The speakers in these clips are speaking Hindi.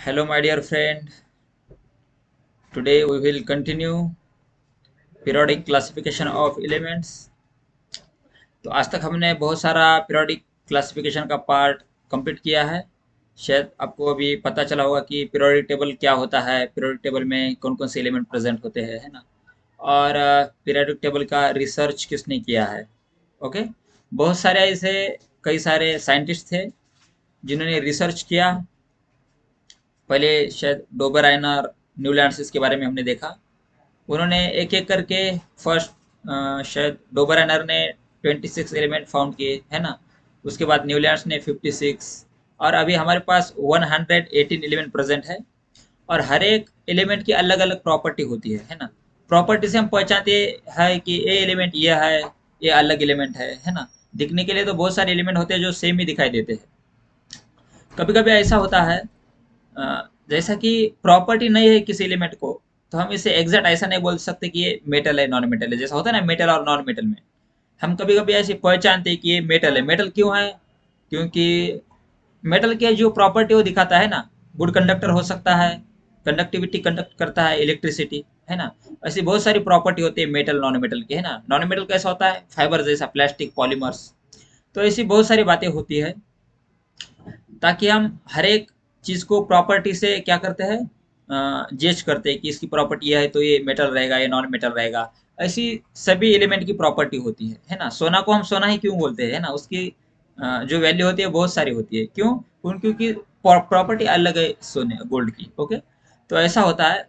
Hello, my dear friend. Today we will continue periodic classification of elements. तो आज तक हमने बहुत सारा periodic classification का पार्ट कंप्लीट किया है। शायद आपको अभी पता चला होगा कि periodic टेबल क्या होता है, periodic टेबल में कौन कौन से एलिमेंट प्रेजेंट होते हैं, है ना। और periodic टेबल का रिसर्च किसने किया है। ओके, बहुत सारे ऐसे कई सारे साइंटिस्ट थे जिन्होंने रिसर्च किया। पहले शायद डोबर आयनर, न्यूलैंड्स के बारे में हमने देखा। उन्होंने एक एक करके फर्स्ट शायद डोबरानर ने 26 एलिमेंट फाउंड किए, है ना। उसके बाद न्यूलैंड्स ने 56, और अभी हमारे पास 118 एलिमेंट प्रेजेंट है। और हर एक एलिमेंट की अलग अलग प्रॉपर्टी होती है ना। प्रॉपर्टी से हम पहचानते हैं कि ये एलिमेंट ये है, ये अलग एलिमेंट है ना। दिखने के लिए तो बहुत सारे एलिमेंट होते हैं जो सेम ही दिखाई देते हैं। कभी कभी ऐसा होता है जैसा कि प्रॉपर्टी नहीं है किसी एलिमेंट को, तो हम इसे एग्जैक्ट ऐसा नहीं बोल सकते कि ये मेटल है नॉन मेटल है। जैसा होता है ना मेटल और नॉन मेटल में, हम कभी कभी ऐसे पहचानते हैं कि ये मेटल है। मेटल क्यों है? क्योंकि मेटल की जो प्रॉपर्टी वो दिखाता है ना। गुड कंडक्टर हो सकता है, कंडक्टिविटी कंडक्ट करता है, इलेक्ट्रिसिटी, है ना। ऐसी बहुत सारी प्रॉपर्टी होती है मेटल नॉन मेटल की, है ना। नॉन मेटल कैसा होता है? फाइबर जैसा, प्लास्टिक, पॉलीमर्स। तो ऐसी बहुत सारी बातें होती है, ताकि हम हर एक चीज को प्रॉपर्टी से क्या करते हैं, जज करते हैं कि इसकी प्रॉपर्टी यह है तो ये मेटल रहेगा, ये नॉन मेटल रहेगा। ऐसी सभी एलिमेंट की प्रॉपर्टी होती है ना। सोना को हम सोना ही क्यों बोलते हैं, है ना। उसकी जो वैल्यू होती है बहुत सारी होती है। क्यों? क्योंकि प्रॉपर्टी अलग है सोने गोल्ड की। ओके, तो ऐसा होता है।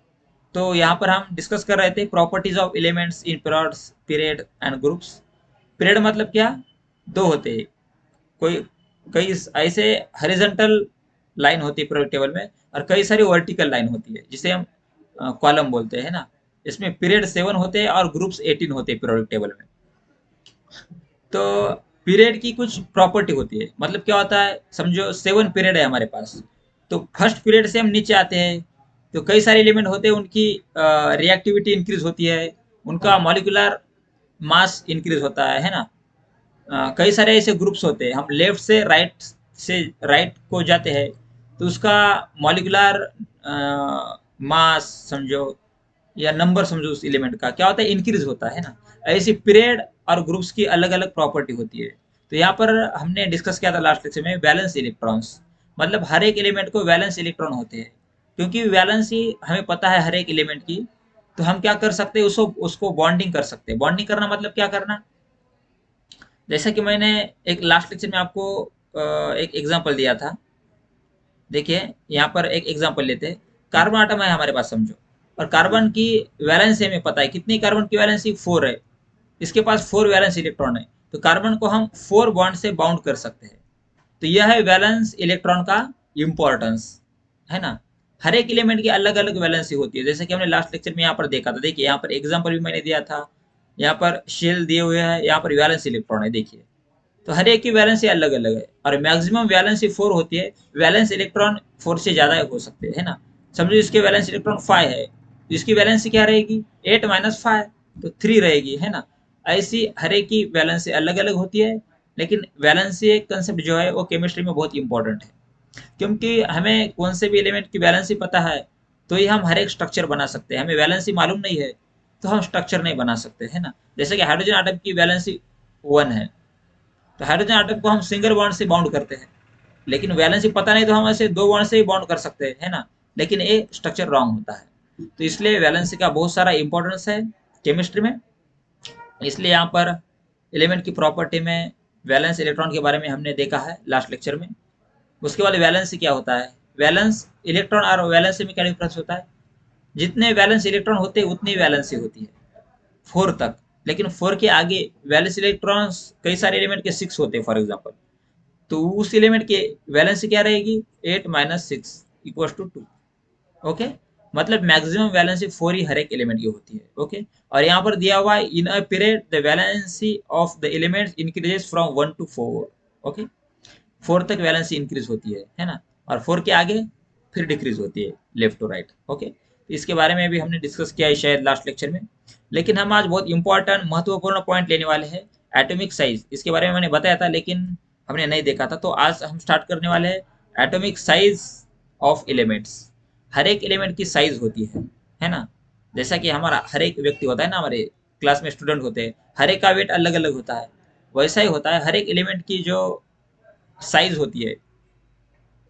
तो यहाँ पर हम डिस्कस कर रहे थे properties of elements in periods, period and groups. Period मतलब क्या? दो होते हैं। कोई कई ऐसे हॉरिजॉन्टल लाइन होती है पीरियोडिक टेबल में, और कई सारी वर्टिकल लाइन होती है जिसे हम कॉलम बोलते हैं ना। इसमें पीरियड 7 होते हैं और ग्रुप्स 18 होते हैं पीरियोडिक टेबल में। तो पीरियड की कुछ प्रॉपर्टी होती है। मतलब क्या होता है, समझो 7 पीरियड है हमारे पास। तो फर्स्ट पीरियड से हम नीचे आते हैं, तो कई सारे एलिमेंट होते हैं, उनकी रिएक्टिविटी इंक्रीज होती है, उनका मॉलिक्यूलर मास इंक्रीज होता है ना। कई सारे ऐसे ग्रुप्स होते हैं, हम लेफ्ट से राइट को जाते हैं, तो उसका मॉलिक्यूलर मास समझो या नंबर समझो उस एलिमेंट का क्या होता है, इंक्रीज होता है ना। ऐसी पीरियड और ग्रुप्स की अलग अलग प्रॉपर्टी होती है। तो यहाँ पर हमने डिस्कस किया था लास्ट लेक्चर में वैलेंस इलेक्ट्रॉन्स। मतलब हर एक एलिमेंट को वैलेंस इलेक्ट्रॉन होते हैं। क्योंकि वैलेंस ही हमें पता है हर एक एलिमेंट की, तो हम क्या कर सकते हैं, उसको उसको बॉन्डिंग कर सकते हैं। बॉन्डिंग करना मतलब क्या करना? जैसा कि मैंने एक लास्ट लेक्चर में आपको एक एग्जांपल दिया था। देखिए, यहाँ पर एक एग्जांपल लेते हैं। कार्बन आटम है हमारे पास समझो, और कार्बन की वैलेंसी हमें पता है कितनी। कार्बन की वैलेंसी 4 है। इसके पास 4 वैलेंस इलेक्ट्रॉन है। तो कार्बन को हम 4 बॉन्ड से बाउंड कर सकते हैं। तो यह है वैलेंस इलेक्ट्रॉन का इम्पोर्टेंस, है ना। हर एक एलिमेंट की अलग अलग वैलेंसी होती है, जैसे कि हमने लास्ट लेक्चर में यहाँ पर देखा था। देखिए, यहाँ पर एग्जाम्पल भी मैंने दिया था। यहाँ पर शेल दिए हुए हैं, यहाँ पर वैलेंस इलेक्ट्रॉन है, देखिए। तो हर एक की वैलेंसी अलग अलग है, और मैक्सिमम वैलेंसी 4 होती है। वैलेंस इलेक्ट्रॉन 4 से ज्यादा हो सकते हैं, है ना। समझो इसके वैलेंस इलेक्ट्रॉन 5 है, तो इसकी वैलेंसी क्या रहेगी? 8 माइनस 5, तो 3 रहेगी, है ना। ऐसी हर एक की वैलेंसी अलग अलग होती है। लेकिन वैलेंसी एक कंसेप्ट जो है वो केमिस्ट्री में बहुत इंपॉर्टेंट है। क्योंकि हमें कौन से भी एलिमेंट की वैलेंसी पता है, तो ही हम हर एक स्ट्रक्चर बना सकते हैं। हमें वैलेंसी मालूम नहीं है, तो हम स्ट्रक्चर नहीं बना सकते, है ना। जैसे कि हाइड्रोजन आटम की वैलेंसी 1 है, तो हाइड्रोजन आटम को हम सिंगल बॉन्ड से बाउंड करते हैं। लेकिन वैलेंसी पता नहीं, तो हम ऐसे 2 बॉन्ड से ही बाउंड कर सकते हैं, है ना। लेकिन ये स्ट्रक्चर रॉन्ग होता है। तो इसलिए वैलेंसी का बहुत सारा इंपॉर्टेंस है केमिस्ट्री में। इसलिए यहाँ पर एलिमेंट की प्रॉपर्टी में वैलेंस इलेक्ट्रॉन के बारे में हमने देखा है लास्ट लेक्चर में। उसके बाद वैलेंसी क्या होता है? वैलेंस इलेक्ट्रॉन और वैलेंसी में क्या डिफरेंस होता है? जितने वैलेंस इलेक्ट्रॉन होते हैं उतनी वैलेंसी होती है, 4 तक। लेकिन 4 के आगे वैलेंस इलेक्ट्रॉन्स कई सारे एलिमेंट के 6 होते हैं फॉर एग्जांपल। तो उस एलिमेंट की वैलेंसी क्या रहेगी? 8 माइनस 6 इक्वल टू 2। ओके, मतलब मैक्सिमम वैलेंसी 4 ही हर एक एलिमेंट की होती है। ओके, और यहाँ पर दिया हुआ है in a period the valency of the elements increases from 1 to 4। Okay, 4 तक वैलेंसी इंक्रीज होती है ना। और 4 के आगे फिर डिक्रीज होती है लेफ्ट टू राइट। ओके, तो इसके बारे में भी हमने डिस्कस किया है शायद लास्ट लेक्चर में। लेकिन हम आज बहुत इंपॉर्टेंट महत्वपूर्ण पॉइंट लेने वाले हैं, एटॉमिक साइज। इसके बारे में मैंने बताया था, लेकिन हमने नहीं देखा था। तो आज हम स्टार्ट करने वाले हैं एटॉमिक साइज ऑफ एलिमेंट्स, हर एक एलिमेंट की साइज होती है ना। जैसा कि हमारा हर एक व्यक्ति होता है ना, हमारे क्लास में स्टूडेंट होते हैं, हर एक का वेट अलग अलग होता है, वैसा ही होता है हर एक एलिमेंट की जो साइज होती है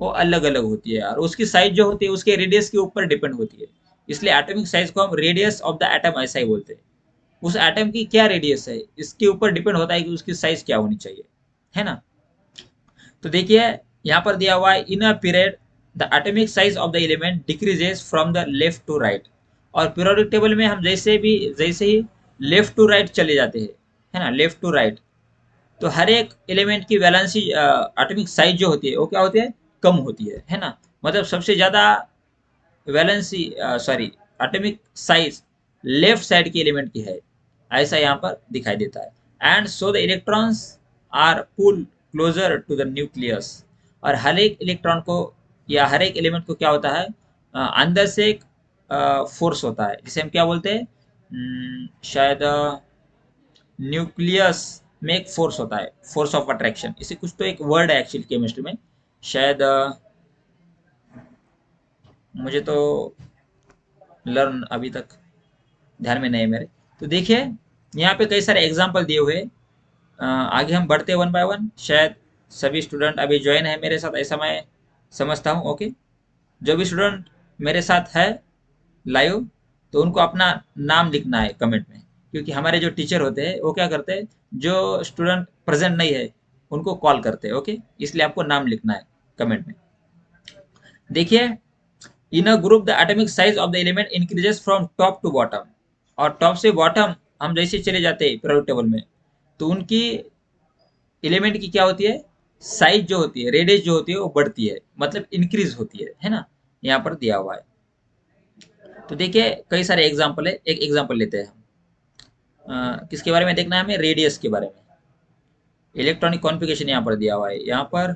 वो अलग अलग होती है, और उसकी साइज जो होती है उसके रेडियस के ऊपर डिपेंड होती है। इसलिए एटॉमिक साइज को हम रेडियस ऑफ द एटम ऐसा ही बोलते हैं। उस एटम की क्या रेडियस है इसके ऊपर डिपेंड होता है कि उसकी साइज क्या होनी चाहिए, है ना। तो देखिए यहाँ पर दिया हुआ है, in a period the atomic size of the element decreases from the left to right. और पीरियोडिक टेबल में हम जैसे ही लेफ्ट टू राइट चले जाते हैं, है ना, लेफ्ट टू राइट, तो हर एक एलिमेंट की वैलेंसी एटॉमिक साइज जो होती है वो क्या होती है, कम होती है ना। मतलब सबसे ज्यादा valency sorry atomic size left side की एलिमेंट की है, ऐसा यहाँ पर दिखाई देता है। And so the electrons are pull closer to the nucleus. और हर एक इलेक्ट्रॉन को या हर एक एलिमेंट को क्या होता है, अंदर से एक फोर्स होता है जिसे हम क्या बोलते हैं, शायद न्यूक्लियस में एक फोर्स होता है, फोर्स ऑफ अट्रैक्शन, इसे कुछ तो एक वर्ड है एक्चुअली केमिस्ट्री में, शायद मुझे तो लर्न अभी तक ध्यान में नहीं है मेरे। तो देखिए यहाँ पे कई सारे एग्जाम्पल दिए हुए हैं। आगे हम बढ़ते वन बाय वन, शायद सभी स्टूडेंट अभी ज्वाइन है मेरे साथ ऐसा मैं समझता हूँ। ओके, जो भी स्टूडेंट मेरे साथ है लाइव, तो उनको अपना नाम लिखना है कमेंट में, क्योंकि हमारे जो टीचर होते हैं वो क्या करते हैं, जो स्टूडेंट प्रेजेंट नहीं है उनको कॉल करते हैं। ओके, इसलिए आपको नाम लिखना है कमेंट में। देखिए in a group the atomic size of the element increases from top to bottom. और टॉप से बॉटम हम जैसे चले जाते हैं पीरियोडिक टेबल में, तो उनकी एलिमेंट की क्या होती है, साइज जो होती है, रेडियस जो होती है वो बढ़ती है, मतलब इंक्रीज होती है ना। यहाँ पर दिया हुआ है। तो देखिए कई सारे एग्जाम्पल है, एक एग्जाम्पल लेते हैं हम। किसके बारे में देखना है हमें, रेडियस के बारे में। इलेक्ट्रॉनिक कॉन्फ़िगरेशन यहाँ पर दिया हुआ है, यहाँ पर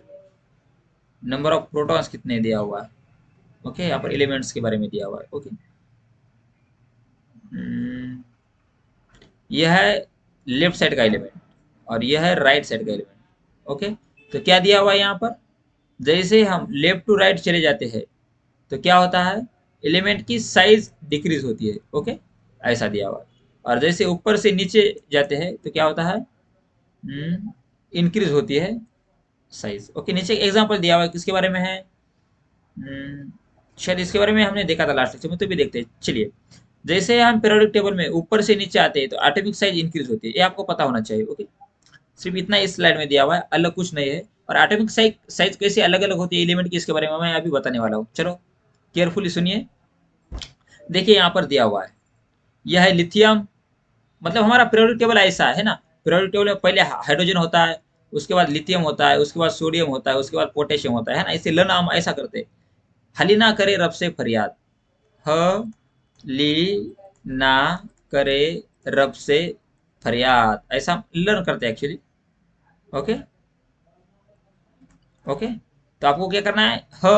नंबर ऑफ प्रोटॉन्स कितने दिया हुआ है। ओके, यहाँ पर एलिमेंट्स के बारे में दिया हुआ है। ओके, यह है लेफ्ट साइड का एलिमेंट और यह है राइट साइड का एलिमेंट। ओके, तो क्या दिया हुआ है यहाँ पर, जैसे हम लेफ्ट टू राइट चले जाते हैं तो क्या होता है, एलिमेंट की साइज डिक्रीज होती है। ओके, ऐसा दिया हुआ है। और जैसे ऊपर से नीचे जाते हैं तो क्या होता है, इंक्रीज होती है साइज। ओके, नीचे एग्जांपल दिया हुआ है, किसके बारे में है, शायद इसके बारे में हमने देखा था लास्ट लेक्चर में, तो भी देखते हैं चलिए। जैसे हम पीरियोडिक टेबल में ऊपर से नीचे आते हैं तो एटॉमिक साइज इंक्रीज होती है, ये आपको पता होना चाहिए। ओके, सिर्फ इतना इस स्लाइड में दिया हुआ है, अलग कुछ नहीं है। और एटॉमिक साइज कैसे अलग अलग होती है एलिमेंट की, इसके बारे में मैं अभी बताने वाला हूँ। चलो केयरफुली सुनिए। देखिए यहाँ पर दिया हुआ है, यह है लिथियम। मतलब हमारा पीरियोडिक टेबल ऐसा है ना, पीरियोडिक टेबल में पहले हाइड्रोजन होता है, उसके बाद लिथियम होता है, उसके बाद सोडियम होता है, उसके बाद पोटेशियम होता है ना। इसे लर्न हम ऐसा करते हैं, हली ना करे रब से फरियाद, ह ली ना करे रब से फरियाद, ऐसा हम लर्न करते हैं एक्चुअली। ओके ओके, तो आपको क्या करना है, ह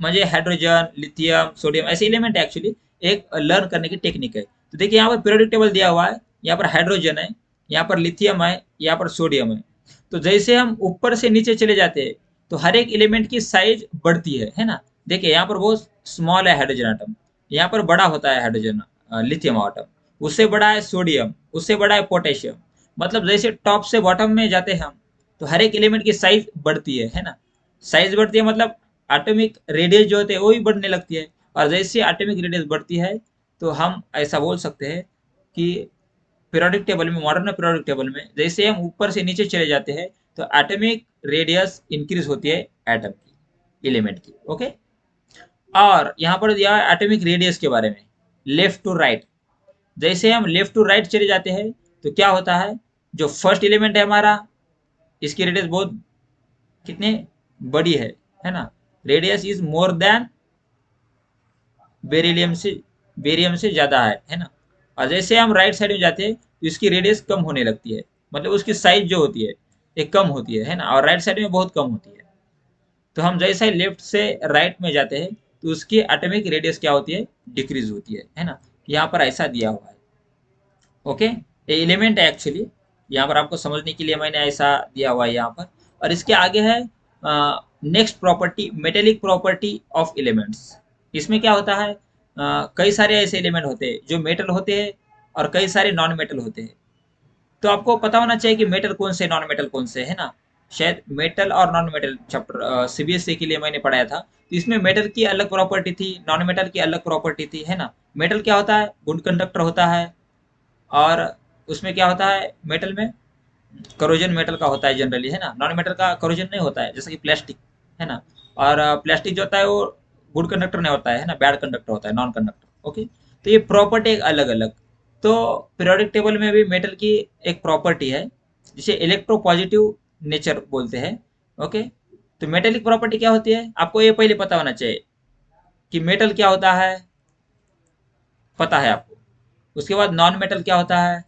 म्हणजे हाइड्रोजन, लिथियम, सोडियम, ऐसे एलिमेंट है एक्चुअली, एक लर्न करने की टेक्निक है। तो देखिए यहाँ पर पीरियोडिक टेबल दिया हुआ है, यहाँ पर हाइड्रोजन है, यहाँ पर लिथियम है, यहाँ पर सोडियम है। तो जैसे हम ऊपर से नीचे चले जाते हैं तो हर एक एलिमेंट की साइज बढ़ती है ना। देखिए यहाँ पर बहुत स्मॉल है हाइड्रोजन आटम, यहाँ पर बड़ा होता है हाइड्रोजन लिथियम आटम, उससे बड़ा है सोडियम, उससे बड़ा है पोटेशियम। मतलब जैसे टॉप से बॉटम में जाते हैं हम, तो हर एक एलिमेंट की साइज बढ़ती है ना। साइज बढ़ती है मतलब एटॉमिक रेडियस जो होते हैं वो भी बढ़ने लगती है। और जैसे एटॉमिक रेडियस बढ़ती है तो हम ऐसा बोल सकते हैं कि पीरियोडिक टेबल में, मॉडर्न पीरियोडिक टेबल में जैसे हम ऊपर से नीचे चले जाते हैं तो एटॉमिक रेडियस इंक्रीज होती है एटम की, एलिमेंट की। ओके, और यहाँ पर दिया है एटॉमिक रेडियस के बारे में, लेफ्ट टू राइट। जैसे हम लेफ्ट टू राइट चले जाते हैं तो क्या होता है, जो फर्स्ट एलिमेंट है हमारा, इसकी रेडियस बहुत कितने बड़ी है ना, radius is more than beryllium से, बेरियम से ज्यादा है ना। और जैसे हम राइट साइड में जाते हैं तो इसकी रेडियस कम होने लगती है, मतलब उसकी साइज जो होती है एक कम होती है ना, और राइट साइड में बहुत कम होती है। तो हम जैसे ही लेफ्ट से राइट में जाते हैं तो उसकी एटॉमिक रेडियस क्या होती है, डिक्रीज होती है ना। यहाँ पर ऐसा दिया हुआ है। ओके, ये एलिमेंट है एक्चुअली, यहाँ पर आपको समझने के लिए मैंने ऐसा दिया हुआ है यहाँ पर। और इसके आगे है next property, metallic property of elements. इसमें क्या होता है, कई सारे ऐसे एलिमेंट होते हैं जो मेटल होते हैं और कई सारे नॉन मेटल होते हैं। तो आपको पता होना चाहिए कि मेटल कौन से नॉन मेटल कौन से है ना। शायद मेटल और नॉन मेटल चैप्टर सीबीएसई के लिए मैंने पढ़ाया था, तो इसमें मेटल की अलग प्रॉपर्टी थी, नॉन मेटल की अलग प्रॉपर्टी थी, है ना। मेटल क्या होता है, गुड कंडक्टर होता है, और उसमें क्या होता है मेटल में, करोजन मेटल का होता है जनरली, है ना। नॉन मेटल का करोजन नहीं होता है, जैसे कि प्लास्टिक, है ना। और प्लास्टिक जो होता है वो गुड कंडक्टर नहीं होता है ना, बैड कंडक्टर होता है, नॉन कंडक्टर। ओके, तो ये प्रॉपर्टी एक अलग अलग। तो पीरियोडिक टेबल में भी मेटल की एक प्रॉपर्टी है जिसे इलेक्ट्रोपॉजिटिव नेचर बोलते हैं। ओके, तो मेटेलिक प्रॉपर्टी क्या होती है, आपको ये पहले पता होना चाहिए कि मेटल क्या होता है, पता है आपको। उसके बाद नॉन मेटल क्या होता है,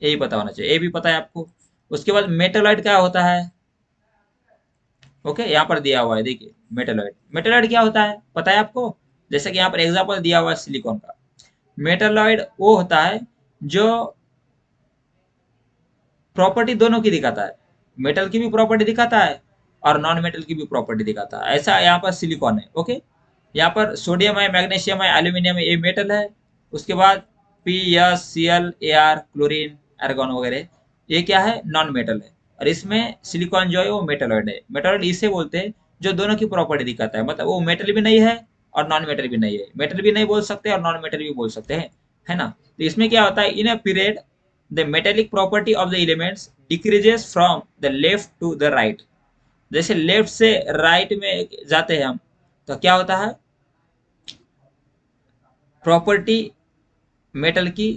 यही पता होना चाहिए, ये भी पता है आपको। उसके बाद मेटेलॉइड क्या होता है। ओके, यहाँ पर दिया हुआ है, देखिए मेटेलॉइड। मेटेलॉइड क्या होता है पता है आपको, जैसे कि यहाँ पर एग्जांपल दिया हुआ है सिलिकॉन का। मेटेलॉइड वो होता है जो प्रॉपर्टी दोनों की दिखाता है, मेटल की भी प्रॉपर्टी दिखाता है और नॉन मेटल की भी प्रॉपर्टी दिखाता है। ऐसा यहाँ पर सिलिकॉन है। ओके, यहाँ पर सोडियम है, मैग्नीशियम है, एल्यूमिनियम है, ये मेटल है। उसके बाद P, S, C L, A R, chlorine, argon वगैरह, ये क्या है, नॉन मेटल है। और इसमें सिलिकॉन जो है वो मेटलॉइड है। मेटलॉइड इसे बोलते हैं जो दोनों की प्रॉपर्टी दिखाता है, मतलब वो मेटल भी नहीं है और नॉन मेटल भी नहीं है। मेटल भी नहीं बोल सकते और नॉन मेटल भी बोल सकते हैं, है ना। तो इसमें क्या होता है, in a period the metallic property of the elements decreases from the left to the right। जैसे लेफ्ट से राइट में जाते हैं हम, तो क्या होता है, प्रॉपर्टी मेटल की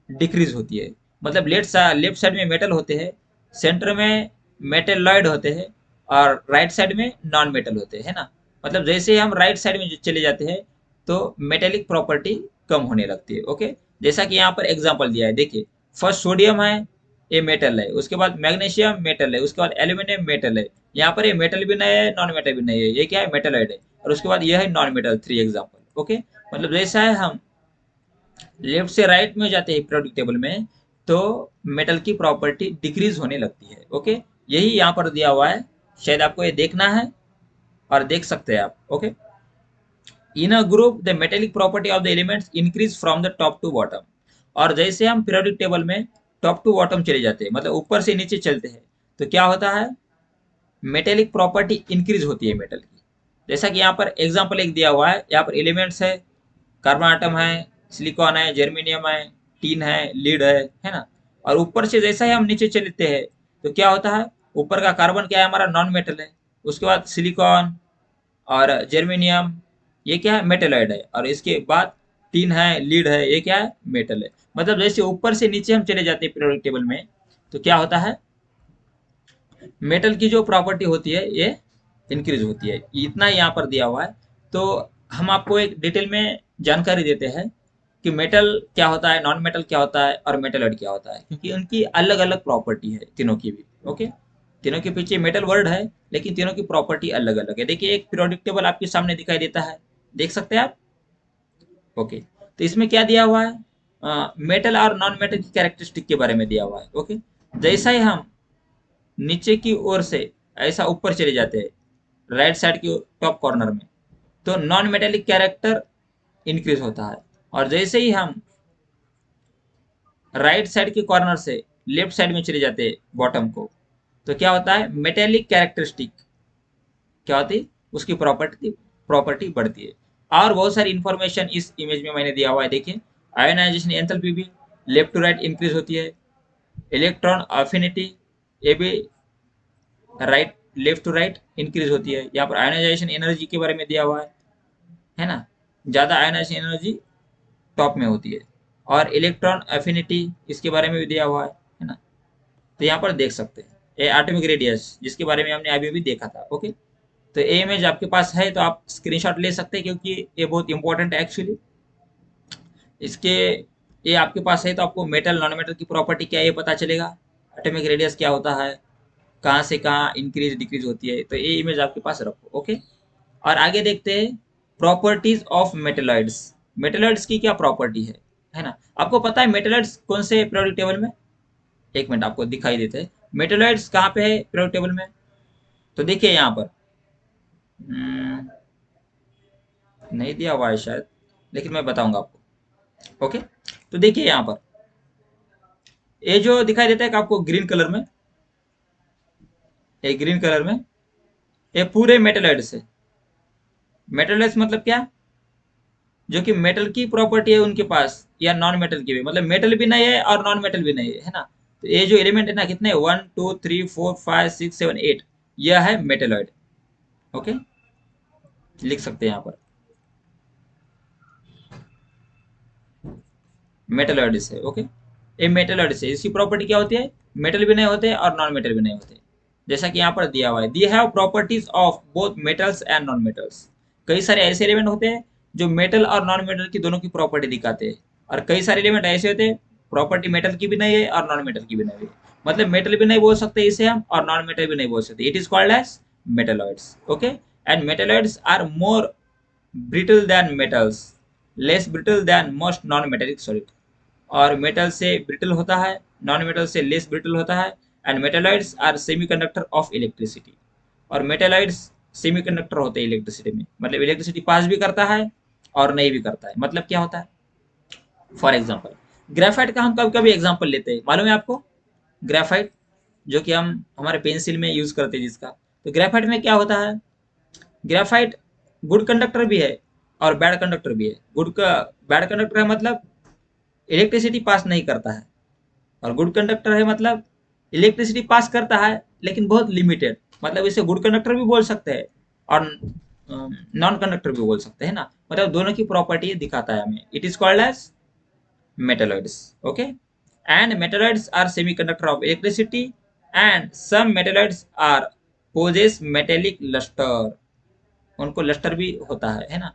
डिक्रीज होती है। मतलब लेफ्ट साइड में मेटल होते हैं, सेंटर में मेटेलॉइड होते हैं और राइट साइड में नॉन मेटल होते हैं, है ना। मतलब जैसे हम राइट साइड में चले जाते हैं तो मेटेलिक प्रॉपर्टी कम होने लगती है। ओके, जैसा कि यहाँ पर एग्जांपल दिया है, देखिए फर्स्ट सोडियम है, ये मेटल है। उसके बाद मैग्नीशियम मेटल है, उसके बाद एल्यूमिनियम मेटल है। यहाँ पर ये मेटल भी नहीं है, नॉन मेटल भी नहीं है, ये क्या है, मेटेलॉइड है। और उसके बाद यह है non metal, three example. Okay, मतलब जैसा है हम लेफ्ट से राइट में जाते हैं पीरियोडिक टेबल में, तो मेटल की प्रॉपर्टी डिक्रीज होने लगती है। ओके, यही यहाँ पर दिया हुआ है, शायद आपको ये देखना है और देख सकते हैं आप। Okay, in a group the metallic property of the elements increase from the top to bottom. और जैसे हम पीरियोडिक टेबल में टॉप टू बॉटम चले जाते हैं, मतलब ऊपर से नीचे चलते हैं, तो क्या होता है, मेटेलिक प्रॉपर्टी इंक्रीज होती है मेटल की। जैसा कि यहाँ पर एग्जाम्पल एक दिया हुआ है, यहाँ पर एलिमेंट्स है, कार्बन आटम है, सिलिकॉन है, जर्मेनियम है, टीन है, लीड है ना। और ऊपर से जैसा ही हम नीचे चलते हैं तो क्या होता है, ऊपर का कार्बन क्या है, हमारा नॉन मेटल है। उसके बाद सिलिकॉन और जर्मेनियम, ये क्या है, मेटेलॉइड है। और इसके बाद टीन है, लीड है, ये क्या है, मेटल है। मतलब जैसे ऊपर से नीचे हम चले जाते हैं पीरियोडिक टेबल में, तो क्या होता है, मेटल की जो प्रॉपर्टी होती है ये इंक्रीज होती है। इतना यहाँ पर दिया हुआ है। तो हम आपको एक डिटेल में जानकारी देते हैं कि मेटल क्या होता है, नॉन मेटल क्या होता है और मेटलॉइड क्या होता है, क्योंकि उनकी अलग अलग प्रॉपर्टी है तीनों की भी। ओके, तीनों के पीछे मेटल वर्ड है, लेकिन तीनों की प्रॉपर्टी अलग अलग है। देखिए एक पीरियोडिक टेबल आपके सामने दिखाई देता है, देख सकते हैं आप। ओके, तो इसमें क्या दिया हुआ है, मेटल और नॉन मेटल की कैरेक्टरिस्टिक के बारे में दिया हुआ है। ओके, जैसा ही हम नीचे की ओर से ऐसा ऊपर चले जाते हैं राइट साइड की टॉप कॉर्नर में, तो नॉन मेटेलिक कैरेक्टर इंक्रीज होता है। और जैसे ही हम राइट साइड के कॉर्नर से लेफ्ट साइड में चले जाते हैं बॉटम को, तो क्या होता है, मेटेलिक कैरेक्टरिस्टिक क्या होती है, उसकी प्रॉपर्टी प्रॉपर्टी बढ़ती है। और बहुत सारी इंफॉर्मेशन इस इमेज में मैंने दिया हुआ है, देखिए आयोनाइजेशन एंथैल्पी भी लेफ्ट टू राइट इंक्रीज होती है। इलेक्ट्रॉन अफिनिटी, ये भी right left to right increase होती है। यहाँ पर आयोनाइजेशन एनर्जी के बारे में दिया हुआ है ना। ज़्यादा आयोनाइजेशन एनर्जी टॉप में होती है। और इलेक्ट्रॉन एफिनिटी, इसके बारे में भी दिया हुआ है ना। तो यहाँ पर देख सकते हैं ये एटॉमिक रेडियस, जिसके बारे में हमने अभी अभी देखा था। ओके, तो ये इमेज आपके पास है तो आप स्क्रीनशॉट ले सकते हैं, क्योंकि ये बहुत इंपॉर्टेंट है एक्चुअली। इसके ये आपके पास है तो आपको मेटल नॉन मेटल की प्रॉपर्टी क्या है ये पता चलेगा, एटॉमिक रेडियस क्या होता है, कहाँ से कहाँ इंक्रीज डिक्रीज होती है। तो ये इमेज आपके पास रखो। ओके, और आगे देखते हैं प्रॉपर्टीज ऑफ मेटेलॉइड्स। मेटेलॉइड्स की क्या प्रॉपर्टी है ना। आपको पता है मेटेलॉइड्स कौन से पीरियोडिक टेबल में, एक मिनट आपको दिखाई देते हैं मेटेलॉइड्स कहाँ पे है पीरियोडिक टेबल में। तो देखिए यहाँ पर नहीं दिया हुआ है शायद, लेकिन मैं बताऊंगा आपको। ओके, तो देखिए यहाँ पर ये जो दिखाई देता है कि आपको ग्रीन कलर में, ये ग्रीन कलर में ये पूरे मेटलॉइड्स है। मेटलॉइड्स मतलब क्या? जो कि मेटल की प्रॉपर्टी है उनके पास, या नॉन मेटल की भी, मतलब मेटल भी नहीं है और नॉन मेटल भी नहीं है, है ना। तो ये जो एलिमेंट है ना, कितने, 1 2 3 4 5 6 7 8, यह है मेटेलॉइड। ओके, लिख सकते हैं यहाँ पर मेटेलॉइड्स है। ओके, ये मेटेलॉइड्स है, इसकी प्रॉपर्टी क्या होती है, मेटल भी नहीं होते और नॉन मेटल भी नहीं होते। जैसा कि यहाँ पर दिया हुआ है, they have properties of both metals and non metals. कई सारे ऐसे एलिमेंट होते हैं जो मेटल और नॉन मेटल की दोनों की प्रॉपर्टी दिखाते हैं, और कई सारे एलिमेंट ऐसे होते हैं प्रॉपर्टी मेटल की भी नहीं है और नॉन मेटल की भी नहीं है। मतलब मेटल भी नहीं बोल सकते इसे हम, और नॉन मेटल भी नहीं बोल सकते। It is called as metalloids. Okay, and metalloids are more brittle than metals, less brittle than most non-metallic solid। और मेटल से ब्रिटल होता है, नॉन मेटल से लेस ब्रिटल होता है। And metalloids are semiconductor of electricity. और मेटेलॉइड्स सेमीकंडक्टर होते हैं इलेक्ट्रिसिटी में, मतलब इलेक्ट्रिसिटी पास भी करता है और नहीं भी करता है। मतलब क्या होता है, फॉर एग्जाम्पल ग्रेफाइट का हम कभी कभी एग्जाम्पल लेते हैं, मालूम है आपको? ग्रेफाइट जो कि हम हमारे पेंसिल में यूज करते हैं जिसका, तो ग्रेफाइट में क्या होता है, ग्रेफाइट गुड कंडक्टर भी है और बैड कंडक्टर भी है। गुड का बैड कंडक्टर है मतलब इलेक्ट्रिसिटी पास नहीं करता है, और गुड कंडक्टर है मतलब इलेक्ट्रिसिटी पास करता है लेकिन बहुत लिमिटेड। मतलब इसे गुड कंडक्टर भी बोल सकते हैं और नॉन कंडक्टर भी बोल सकते हैं ना, मतलब दोनों की प्रॉपर्टी दिखाता है हमें। It is called as metalloids। Okay, and metalloids are semiconductor of electricity, and some metalloids are possess metallic luster। उनको लस्टर भी होता है ना,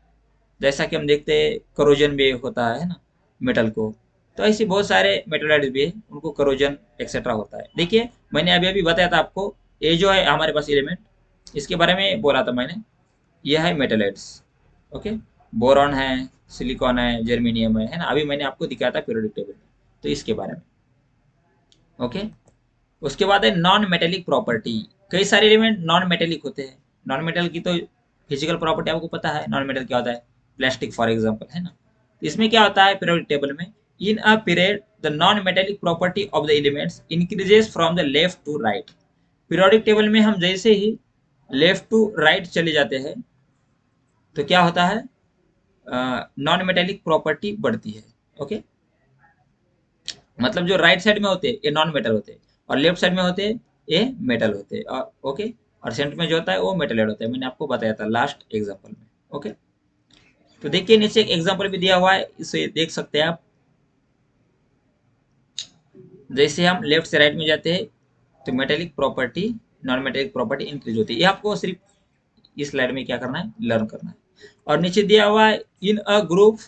जैसा कि हम देखते हैं करोजन भी होता है ना मेटल को। तो ऐसे बहुत सारे मेटलॉइड्स भी है, उनको करोजन एक्सेट्रा होता है। देखिए मैंने अभी अभी बताया था आपको, ये जो है हमारे पास एलिमेंट, इसके बारे में बोला था मैंने, यह है मेटलॉइड्स। ओके, बोरॉन है, सिलिकॉन है, जर्मेनियम है ना, अभी मैंने आपको दिखाया था पीरियोडिक टेबल में, तो इसके बारे में। ओके, उसके बाद है नॉन मेटेलिक प्रॉपर्टी। कई सारे एलिमेंट नॉन मेटेलिक होते हैं। नॉन मेटल की तो फिजिकल प्रॉपर्टी आपको पता है, नॉन मेटल क्या होता है, प्लास्टिक फॉर एग्जांपल, है ना। तो इसमें क्या होता है पीरियोडिक टेबल में, in a period the non metallic property of the elements increases from the left to right. Periodic table में हम जैसे ही लेफ्ट टू राइट चले जाते हैं तो क्या होता है, नॉन मेटेलिक प्रॉपर्टी बढ़ती है। ओके, मतलब जो राइट साइड में होते हैं ये नॉन मेटल होते हैं, और लेफ्ट साइड में होते हैं ये मेटल होते हैं। और ओके, और सेंटर में जो होता है वो मेटल होता है, मैंने आपको बताया था लास्ट एग्जांपल में। ओके, तो देखिए नीचे एक एग्जांपल भी दिया हुआ है, इसे देख सकते हैं आप। जैसे हम लेफ्ट से राइट में जाते हैं तो metallic property, non metallic property increase होती है। ये आपको सिर्फ इस स्लाइड में क्या करना है, लर्न करना है। और नीचे दिया हुआ है, in a group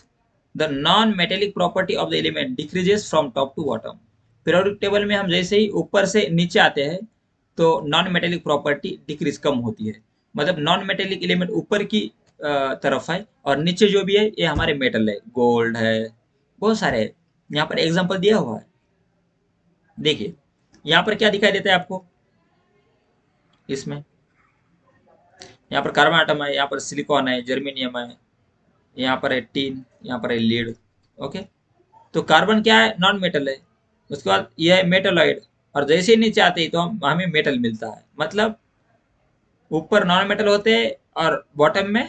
the non metallic property of the element decreases from top to bottom. Periodic table में हम जैसे ही ऊपर से नीचे आते हैं तो नॉन मेटेलिक प्रॉपर्टी डिक्रीज कम होती है। मतलब नॉन मेटेलिक एलिमेंट ऊपर की तरफ है, और नीचे जो भी है ये हमारे मेटल है, गोल्ड है, बहुत सारे है। यहाँ पर एग्जांपल दिया हुआ है, देखिए यहाँ पर क्या दिखाई देता है आपको, इसमें यहाँ पर कार्बन आटम है, यहाँ पर सिलिकॉन है, जर्मेनियम है, यहाँ पर है टीन, यहाँ पर है लीड। ओके, तो कार्बन क्या है, नॉन मेटल है। उसके बाद यह है मेटलॉइड, और जैसे ही नीचे आते ही तो हम हमें मेटल मिलता है। मतलब ऊपर नॉन मेटल होते हैं और बॉटम में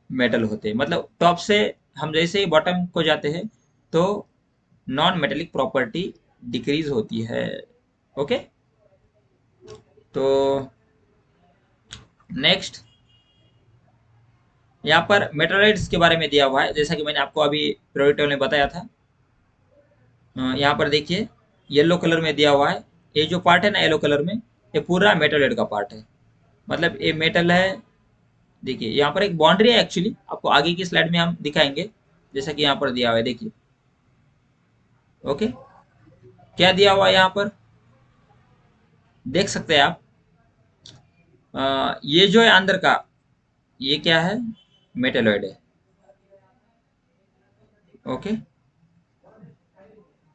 मेटल होते हैं। मतलब टॉप से हम जैसे ही बॉटम को जाते हैं तो नॉन मेटेलिक प्रॉपर्टी डिक्रीज होती है। ओके, तो नेक्स्ट यहाँ पर मेटलॉइड्स के बारे में दिया हुआ है, जैसा कि मैंने आपको अभी पीरियोडिक टेबल में बताया था। यहाँ पर देखिए येलो कलर में दिया हुआ है, ये जो पार्ट है ना येलो कलर में, ये पूरा मेटलॉइड का पार्ट है। मतलब ये मेटल है। देखिए यहाँ पर एक बाउंड्री है, एक्चुअली आपको आगे की स्लाइड में हम दिखाएंगे, जैसा कि यहाँ पर दिया हुआ है, देखिए। ओके, क्या दिया हुआ है यहाँ पर, देख सकते हैं आप। ये जो है अंदर का, ये क्या है, मेटेलॉइड है। ओके,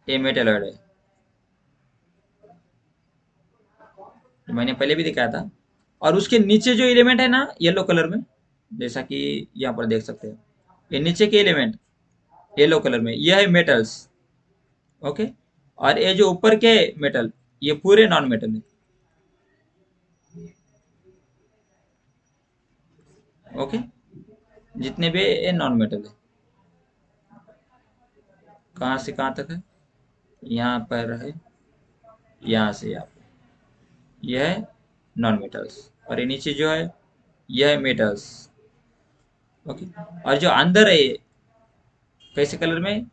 ये मेटेलॉइड है, तो मैंने पहले भी दिखाया था। और उसके नीचे जो एलिमेंट है ना येलो कलर में, जैसा कि यहाँ पर देख सकते हैं, ये नीचे के एलिमेंट येलो कलर में, यह है मेटल्स। ओके, और ये जो ऊपर के मेटल, ये पूरे नॉन मेटल है। ओके, जितने भी ये नॉन मेटल है। कहाँ से कहाँ तक है? यहाँ पर है, यहाँ से यहाँ पर, यह है नॉन मेटल्स, और ये नीचे जो है यह है मेटल्स। ओके, और जो अंदर है ये कैसे कलर में?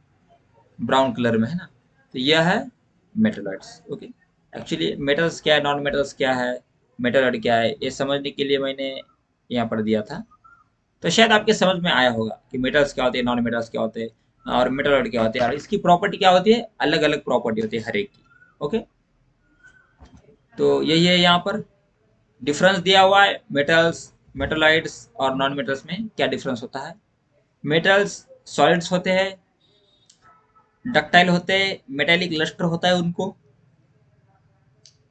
ब्राउन कलर में है ना, तो यह है मेटलॉइड्स। ओके, एक्चुअली मेटल्स क्या है, नॉन मेटल्स क्या है, मेटलॉइड क्या है, ये समझने के लिए मैंने यहाँ पर दिया था। तो शायद आपके समझ में आया होगा कि मेटल्स क्या होते हैं, नॉन मेटल्स क्या होते हैं, और मेटलॉइड क्या होते हैं, और इसकी प्रॉपर्टी क्या होती है, अलग अलग प्रॉपर्टी होती है हर एक की। ओके, तो यही है यहाँ पर डिफरेंस दिया हुआ है, मेटल्स, मेटलॉइड्स और नॉन मेटल्स में क्या डिफरेंस होता है। मेटल्स सॉलिड्स होते हैं, डक्टाइल होते हैं, मेटेलिक लस्टर होता है उनको,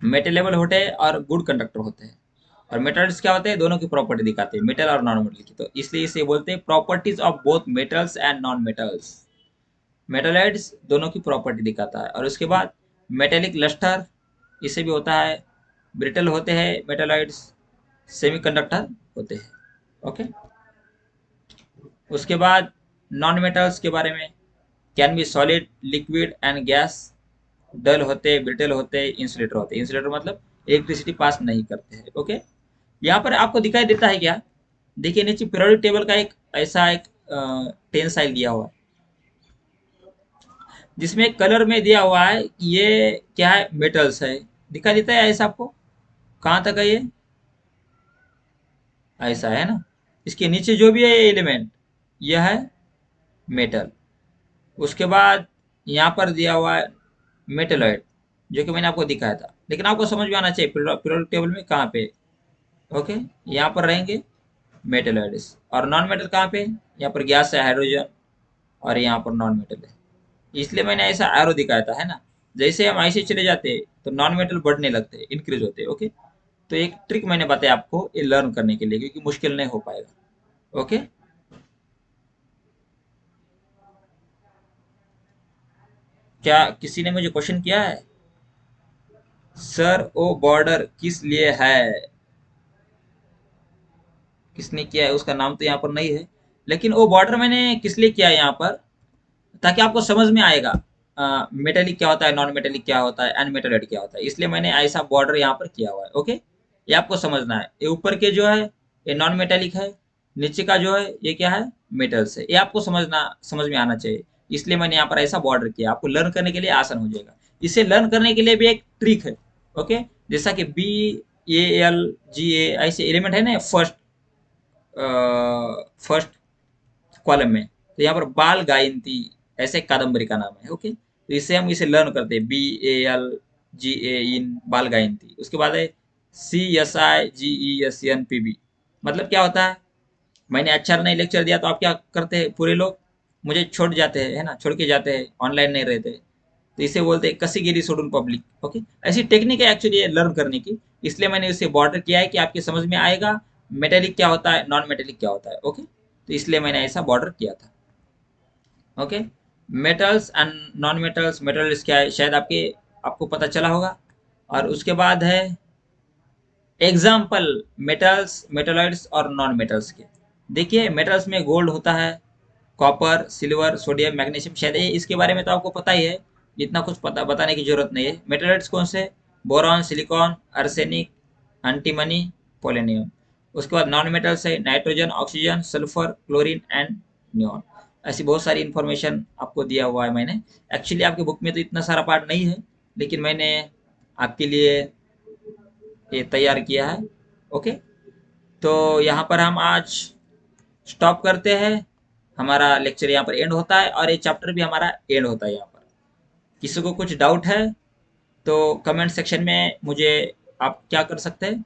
मेटेलेबल होते हैं और गुड कंडक्टर होते हैं। और मेटल्स क्या होते हैं, दोनों की प्रॉपर्टी दिखाते हैं, मेटल और नॉन मेटल की। तो इसलिए इसे बोलते हैं properties of both metals and non metals. Metalloids दोनों की प्रॉपर्टी दिखाता है। और उसके बाद मेटेलिक लस्टर, इसे भी होता है, ब्रिटल होते हैं मेटलाइड्स, सेमीकंडक्टर होते हैं। ओके, उसके बाद नॉन मेटल्स के बारे में, can be solid, liquid and gas, dull होते, ब्रिटल होते, इंसुलेटर होते। इंसुलेटर मतलब इलेक्ट्रिसिटी पास नहीं करते हैं। ओके, यहाँ पर आपको दिखाई देता है क्या? देखिए नीचे पीरियोडिक टेबल का एक ऐसा एक टेंसाइल दिया हुआ है, जिसमें कलर में दिया हुआ है कि ये क्या है, मेटल्स है। दिखाई देता है ऐसा आपको? कहाँ तक है ये? ऐसा है ना। इसके नीचे जो भी है एलिमेंट, यह है मेटल। उसके बाद यहाँ पर दिया हुआ है मेटेलॉइड, जो कि मैंने आपको दिखाया था, लेकिन आपको समझ में आना चाहिए पीरियोडिक टेबल में कहाँ पे। ओके, यहाँ पर रहेंगे मेटेलॉइड्स। और नॉन मेटल कहाँ पे? यहाँ पर गैस है, हाइड्रोजन, और यहाँ पर नॉन मेटल है। इसलिए मैंने ऐसा एरो दिखाया था, है ना। जैसे हम ऐसे चले जाते हैं तो नॉन मेटल बढ़ने लगते हैं, इंक्रीज होते हैं। ओके, तो एक ट्रिक मैंने बताया आपको ये लर्न करने के लिए, क्योंकि मुश्किल नहीं हो पाएगा। ओके, क्या किसी ने मुझे क्वेश्चन किया है? सर वो बॉर्डर किस लिए है? किसने किया है उसका नाम तो यहाँ पर नहीं है, लेकिन वो बॉर्डर मैंने किस लिए किया है यहाँ पर, ताकि आपको समझ में आएगा मेटेलिक क्या होता है, नॉन मेटेलिक क्या होता है, अनमेटेलिक क्या होता है। इसलिए मैंने ऐसा बॉर्डर यहाँ पर किया हुआ है। ओके, ये आपको समझना है। ये ऊपर के जो है ये नॉन मेटेलिक है, नीचे का जो है ये क्या है, मेटल्स है। ये आपको समझ में आना चाहिए, इसलिए मैंने यहाँ पर ऐसा बॉर्डर किया, आपको लर्न करने के लिए आसान हो जाएगा। इसे लर्न करने के लिए भी एक ट्रिक है। ओके, जैसा कि BALGA ऐसे एलिमेंट है ना फर्स्ट फर्स्ट कॉलम में, तो यहाँ पर बाल गायंती ऐसे कादम्बरी का नाम है। ओके, तो इसे हम इसे लर्न करते हैं, BALGA इन बाल गायंती। उसके बाद है CSIGESNPB, मतलब क्या होता है? मैंने अच्छा नहीं लेक्चर दिया तो आप क्या करते हैं, पूरे लोग मुझे छोड़ जाते हैं, है ना, छोड़ के जाते हैं, ऑनलाइन नहीं रहते। तो इसे बोलते हैं कसीगिरी सोडुन पब्लिक। ओके, ऐसी टेक्निक है एक्चुअली ये लर्न करने की। इसलिए मैंने इसे बॉर्डर किया है कि आपके समझ में आएगा मेटेलिक क्या होता है, नॉन मेटेलिक क्या होता है। ओके, तो इसलिए मैंने ऐसा बॉर्डर किया था। Okay, metals and non metals, metals क्या है शायद आपको पता चला होगा। और उसके बाद है एग्जाम्पल मेटल्स, मेटलॉइड्स और नॉन मेटल्स के। देखिए मेटल्स में गोल्ड होता है, कॉपर, सिल्वर, सोडियम, मैग्नीशियम, शायद ये इसके बारे में तो आपको पता ही है, इतना कुछ पता बताने की जरूरत नहीं है। मेटलॉइड्स कौन से? Boron, silicon, arsenic, antimony, polonium. उसके बाद नॉन मेटल्स है nitrogen, oxygen, sulphur, chlorine and neon. ऐसी बहुत सारी इंफॉर्मेशन आपको दिया हुआ है मैंने। एक्चुअली आपके बुक में तो इतना सारा पार्ट नहीं है, लेकिन मैंने आपके लिए ये तैयार किया है। ओके, तो यहाँ पर हम आज स्टॉप करते हैं। हमारा लेक्चर यहाँ पर एंड होता है, और ये चैप्टर भी हमारा एंड होता है यहाँ पर। किसी को कुछ डाउट है तो कमेंट सेक्शन में मुझे आप क्या कर सकते हैं,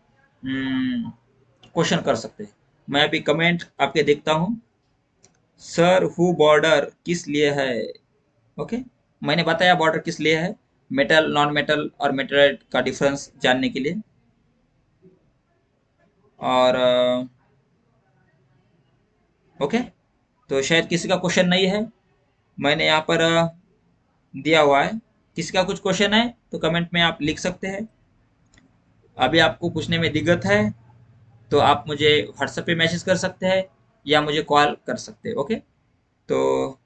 क्वेश्चन कर सकते हैं। मैं अभी कमेंट आपके देखता हूँ। सर हु बॉर्डर किस लिए है? ओके, मैंने बताया बॉर्डर किस लिए है, मेटल, नॉन मेटल और मेटल का डिफरेंस जानने के लिए। और ओके, तो शायद किसी का क्वेश्चन नहीं है, मैंने यहाँ पर दिया हुआ है। किसी का कुछ क्वेश्चन है तो कमेंट में आप लिख सकते हैं। अभी आपको पूछने में दिक्कत है तो आप मुझे व्हाट्सएप पे मैसेज कर सकते हैं या मुझे कॉल कर सकते हैं। ओके, तो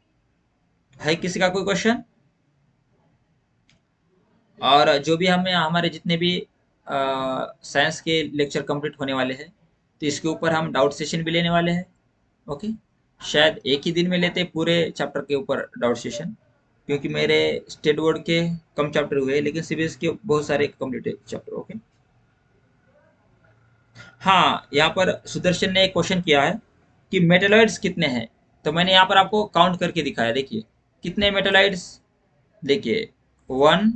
है किसी का कोई क्वेश्चन? और जो भी हमें हमारे जितने भी साइंस के लेक्चर कंप्लीट होने वाले हैं, तो इसके ऊपर हम डाउट सेशन भी लेने वाले हैं। ओके, शायद एक ही दिन में लेते हैं पूरे चैप्टर के ऊपर डाउट सेशन, क्योंकि मेरे स्टेट बोर्ड के कम चैप्टर हुए लेकिन सीबीएसई के बहुत सारे कंप्लीट है चैप्टर। ओके, हाँ, यहाँ पर सुदर्शन ने एक क्वेश्चन किया है कि मेटेलॉइड्स कितने हैं। तो मैंने यहाँ पर आपको काउंट करके दिखाया, देखिए कितने मेटेलॉइड्स। देखिए 1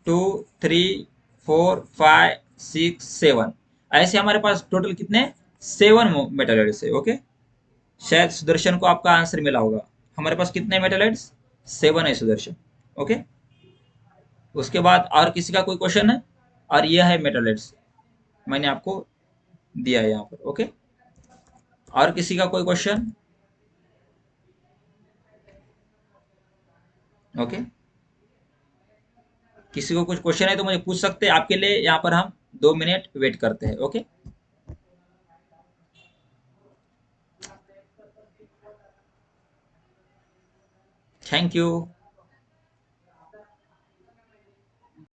2 3 4 5 6 7, ऐसे हमारे पास टोटल कितने 7 मेटेलॉइड्स है। ओके, शायद सुदर्शन को आपका आंसर मिला होगा। हमारे पास कितने मेटेलॉइड्स 7 है सुदर्शन। ओके, उसके बाद और किसी का कोई क्वेश्चन है? और यह है मेटेलॉइड्स, मैंने आपको दिया है यहाँ पर। ओके, और किसी का कोई क्वेश्चन? ओके, किसी को कुछ क्वेश्चन है तो मुझे पूछ सकते हैं। आपके लिए यहाँ पर हम 2 मिनट वेट करते हैं। Okay, thank you.